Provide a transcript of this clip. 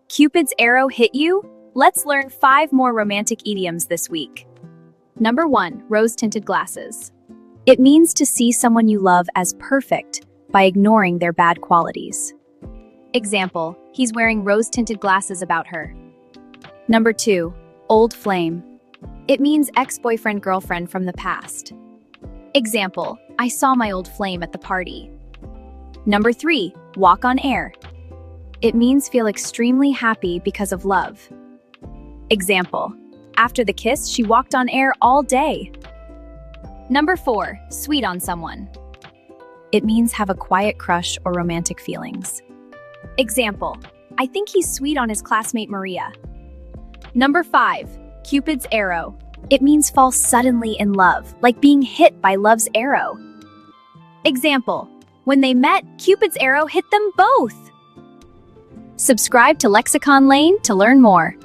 Cupid's arrow hit you? Let's learn 5 more romantic idioms this week. Number 1, rose-tinted glasses. It means to see someone you love as perfect by ignoring their bad qualities. Example, he's wearing rose-tinted glasses about her. Number 2, old flame. It means ex-boyfriend-girlfriend from the past. Example, I saw my old flame at the party. Number 3, walk on air. It means feel extremely happy because of love. Example, after the kiss, she walked on air all day. Number 4, sweet on someone. It means have a quiet crush or romantic feelings. Example, I think he's sweet on his classmate Maria. Number 5, Cupid's arrow. It means fall suddenly in love, like being hit by love's arrow. Example, when they met, Cupid's arrow hit them both. Subscribe to Lexicon Lane to learn more.